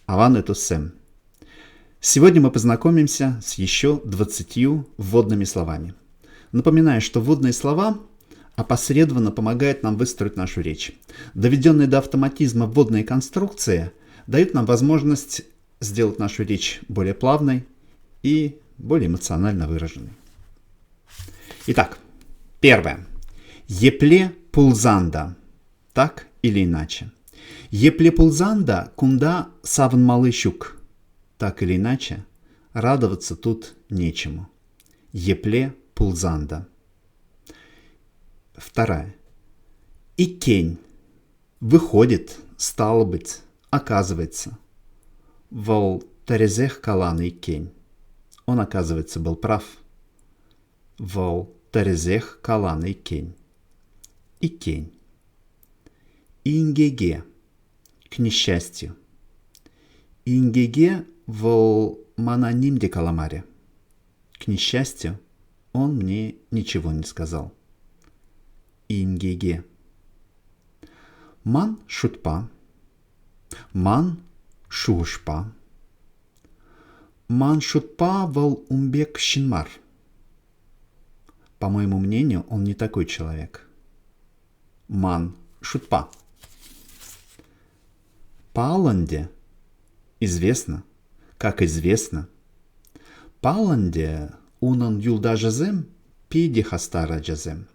Аван это сэм. Сегодня мы познакомимся с еще 20 вводными словами. Напоминаю, что вводные слова опосредованно помогают нам выстроить нашу речь. Доведенные до автоматизма вводные конструкции дают нам возможность сделать нашу речь более плавной и более эмоционально выраженной. Итак, первое. Епле пулзанда. Так или иначе. Епле пулзанда кунда савн малышук. Так или иначе, радоваться тут нечему. Епле пулзанда. Вторая. Икень. Выходит, стало быть, оказывается. Вол терезех калан икень. Он, оказывается, был прав. Вол терезех калан икень. Икень. Ингеге. К несчастью. Ингеге вол мананим де каламаре. К несчастью, он мне ничего не сказал. Ингеге. Ман шутпа. Ман шушпа. Ман шутпа вол умбек щинмар. По моему мнению, он не такой человек. Ман шутпа. Паланде. Известно. Как известно. Паланде унан юлда жазем пиди хастара джазем.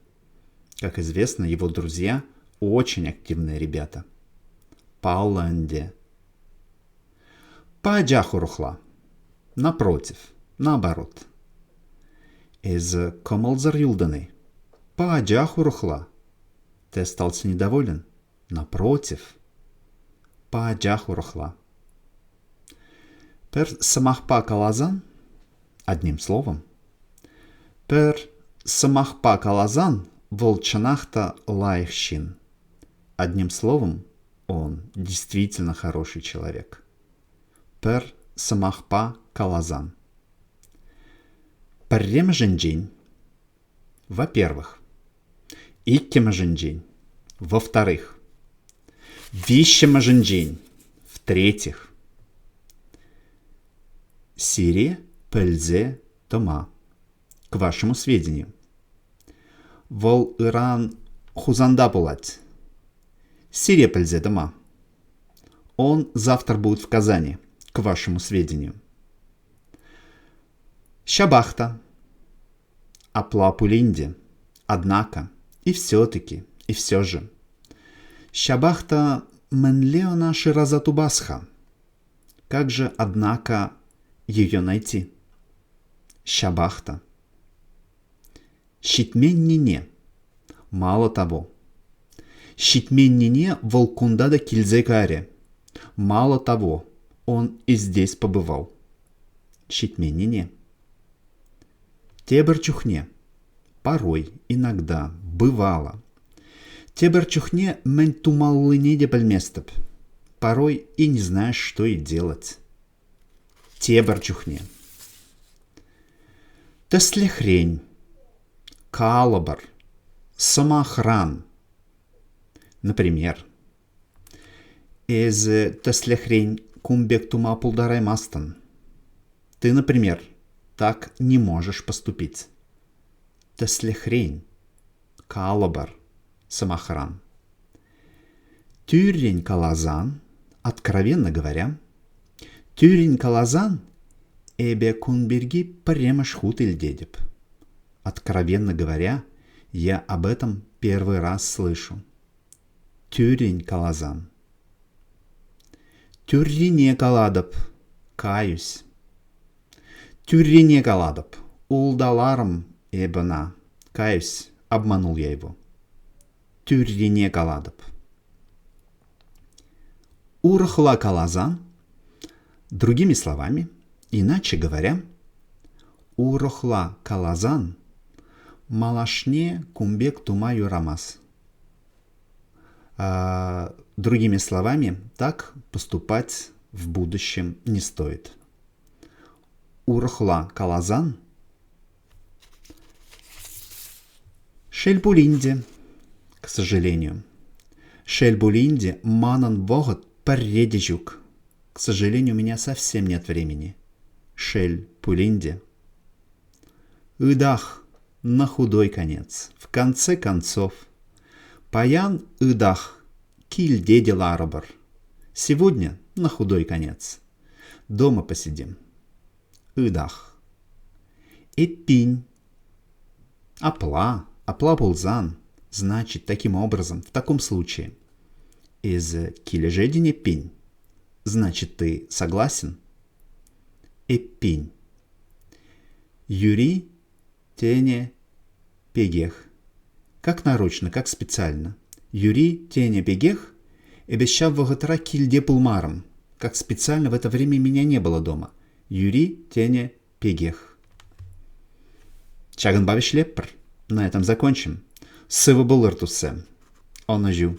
Как известно, его друзья очень активные ребята. Паланде. Падяхурухла. Напротив. Наоборот. Из комалзар юлданы. Падяхурухла. Ты остался недоволен? Напротив. Падяхурухла. Пер самахпа калазан. Одним словом. Пер самахпа калазан волчанахта лайхщин. Одним словом, он действительно хороший человек. Пер самахпа калазан. Парремаженджень. Во-первых. Иккемаженджень. Во-вторых. Вищемаженджень. В-третьих. Сире пельзе тома. К вашему сведению. Вол иран хузанда булать. Сире пельзе тома. Он завтра будет в Казани. К вашему сведению. Щабахта. Аплапулинде. Однако. И все-таки. И все же. Щабахта менлеона ширазатубасха. Как же, однако, ее найти? Щабахта. Щитменнине. Мало того. Щитменнине волкундада кильзекаре. Мало того, он и здесь побывал. Щитменнине. Теберчухне. Порой, иногда, бывало. Теберчухне мен тумаллыне депельместеп. Порой и не знаешь, что и делать. Теберчухне. Теслехрень. Калабар. Самохран. Например. Из теслехрень кумбек тума пулдарай мастан. Ты, например, так не можешь поступить. Теслехрень. Калабар. Самохран. Тюрень калазан. Откровенно говоря. Тюрень калазан. Эбе кунберги премашхут ильдедеп. Откровенно говоря, я об этом первый раз слышу. Тюрень калазан. Тюррине каладоп. Каюсь. Тюррине каладоп. Улдаларм эбена. Каюсь. Обманул я его. Тюррине каладоп. Урхла калазан. Другими словами, иначе говоря, урхла калазан. Малашне кумбек тумаю рамас. Другими словами, так поступать в будущем не стоит. Урхла калазан. Шельбулинде, к сожалению. Шельбулинде манан вогот парредежук. К сожалению, у меня совсем нет времени. Шель пулинде. Ыдах на худой конец. В конце концов. Паян ыдах. Киль деди ларабар. Сегодня на худой конец. Дома посидим. Ыдах. Эппинь. Апла. Апла пулзан. Значит, таким образом, в таком случае. Из килежедине пинь. Значит, ты согласен? Эппинь. Юри тене пегех. Как нарочно, как специально. Юри тене пегех обещав воготра кильде пулмаром. Как специально в это время меня не было дома. Юри тене пегех. Чаган бавиш леппер. На этом закончим. Сывы булыртусы. Онажу.